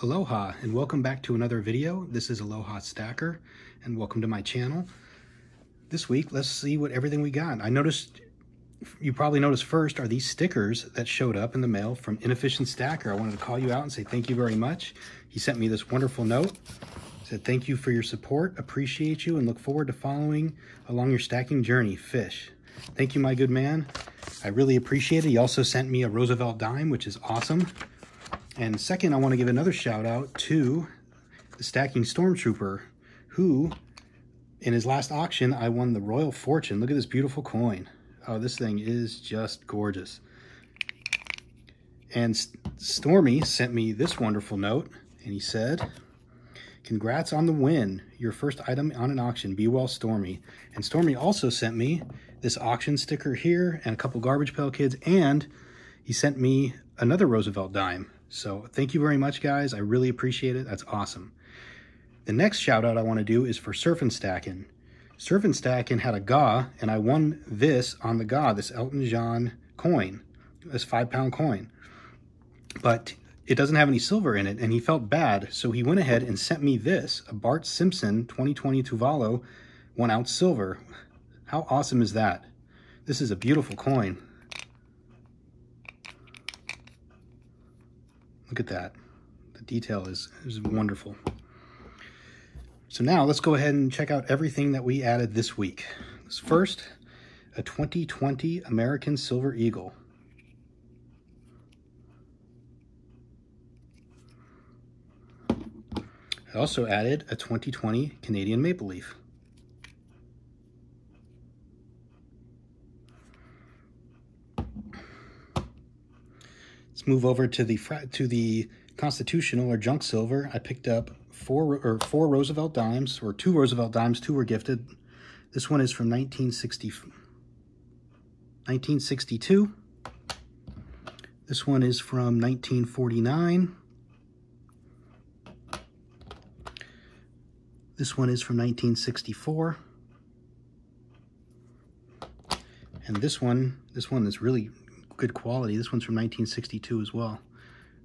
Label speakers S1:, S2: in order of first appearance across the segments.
S1: Aloha and welcome back to another video. This is Aloha Stacker and welcome to my channel. This week, let's see what everything we got. You probably noticed first are these stickers that showed up in the mail from Inefficient Stacker. I wanted to call you out and say thank you very much. He sent me this wonderful note. Said thank you for your support, appreciate you, and look forward to following along your stacking journey, Fish. Thank you, my good man. I really appreciate it. He also sent me a Roosevelt dime, which is awesome. And second, I want to give another shout out to the Stacking Stormtrooper, who, in his last auction, I won the Royal Fortune. Look at this beautiful coin. Oh, this thing is just gorgeous. And Stormy sent me this wonderful note, and he said, congrats on the win. Your first item on an auction. Be well, Stormy. And Stormy also sent me this auction sticker here and a couple Garbage Pail Kids, and he sent me another Roosevelt dime. So thank you very much, guys. I really appreciate it. That's awesome. The next shout out I want to do is for Surfin' Stackin'. Surfin' Stackin' had a GA, and I won this on the GA, this Elton John coin, this 5-pound coin. But it doesn't have any silver in it, and he felt bad, so he went ahead and sent me this, a Bart Simpson 2020 Tuvalu 1-ounce silver. How awesome is that? This is a beautiful coin. Look at that. The detail is wonderful. So now let's go ahead and check out everything that we added this week. First, a 2020 American Silver Eagle. I also added a 2020 Canadian Maple Leaf. Let's move over to the Constitutional or Junk Silver. I picked up four Roosevelt dimes, or 2 Roosevelt dimes. 2 were gifted. This one is from 1962. This one is from 1949. This one is from 1964. And this one is really good quality. This one's from 1962 as well.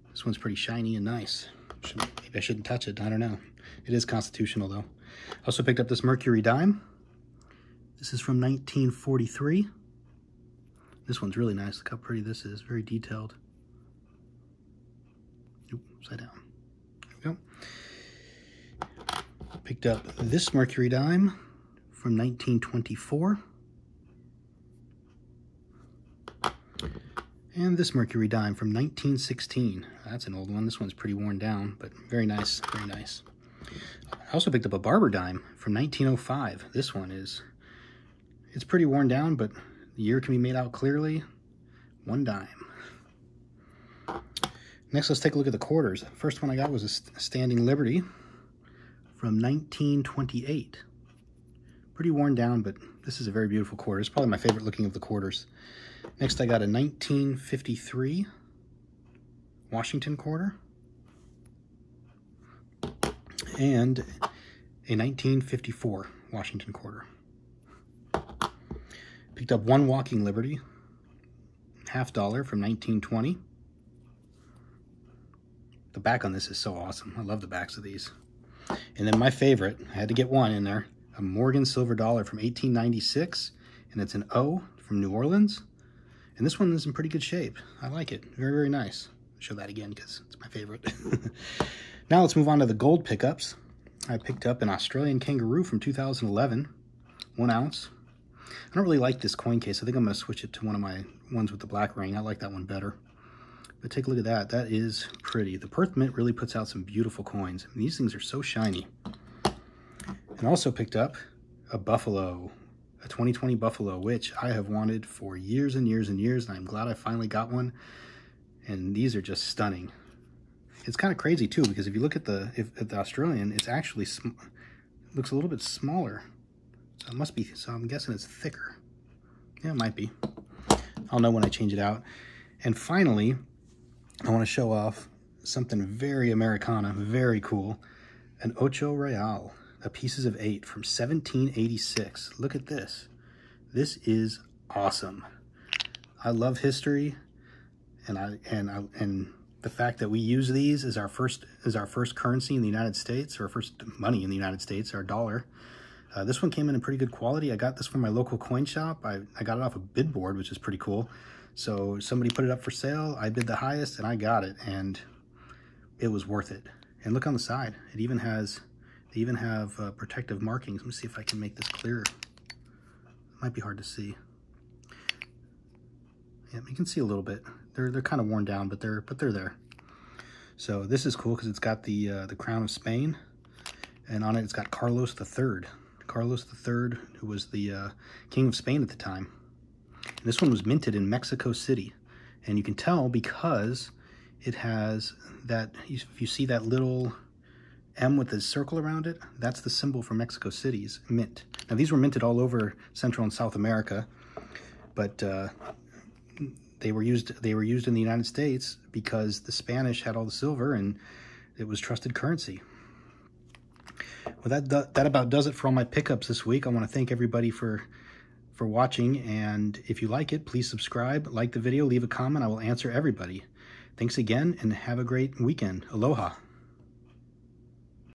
S1: This one's pretty shiny and nice. Maybe I shouldn't touch it. I don't know. It is Constitutional, though. I also picked up this Mercury dime. This is from 1943. This one's really nice. Look how pretty this is. Very detailed. Oop, upside down. There we go. Picked up this Mercury dime from 1924. And this Mercury dime from 1916. That's an old one. This one's pretty worn down, but very nice, very nice. I also picked up a Barber dime from 1905. This one it's pretty worn down, but the year can be made out clearly. 1 dime. Next, let's take a look at the quarters. The first one I got was a Standing Liberty from 1928. Pretty worn down, but this is a very beautiful quarter. It's probably my favorite looking of the quarters. Next, I got a 1953 Washington quarter and a 1954 Washington quarter. Picked up 1 Walking Liberty, $50 from 1920. The back on this is so awesome. I love the backs of these. And then my favorite, I had to get one in there, a Morgan Silver Dollar from 1896, and it's an O from New Orleans. And this one is in pretty good shape. I like it. Very, very nice. I'll show that again because it's my favorite. Now let's move on to the gold pickups. I picked up an Australian Kangaroo from 2011, 1 ounce. I don't really like this coin case. I think I'm going to switch it to one of my ones with the black ring. I like that one better. But take a look at that. That is pretty. The Perth Mint really puts out some beautiful coins. And these things are so shiny. And also picked up a Buffalo, a 2020 Buffalo, which I have wanted for years and years and years, and I'm glad I finally got one. And these are just stunning. It's kind of crazy too, because if you look at the Australian, it's actually looks a little bit smaller. So it must be. So I'm guessing it's thicker. Yeah, it might be. I'll know when I change it out. And finally, I want to show off something very Americana, very cool, an Ocho Real. A Pieces of 8 from 1786. Look at this. This is awesome. I love history, and the fact that we use these as our first currency in the United States, or first money in the United States, our dollar. This one came in pretty good quality. I got this from my local coin shop. I got it off a bid board, which is pretty cool. So somebody put it up for sale. I bid the highest and I got it, and it was worth it. And look on the side. It even has, they even have protective markings. Let me see if I can make this clearer. It might be hard to see. Yeah, you can see a little bit. They're kind of worn down, but they're there. So this is cool because it's got the crown of Spain, and on it it's got Carlos III. Carlos III, who was the king of Spain at the time. And this one was minted in Mexico City, and you can tell because it has that. If you see that little M with the circle around it, that's the symbol for Mexico City's mint. Now these were minted all over Central and South America, but they were used in the United States because the Spanish had all the silver and it was trusted currency. Well, that about does it for all my pickups this week. I want to thank everybody for watching, and if you like it, please subscribe, like the video, leave a comment. I will answer everybody. Thanks again, and have a great weekend. Aloha.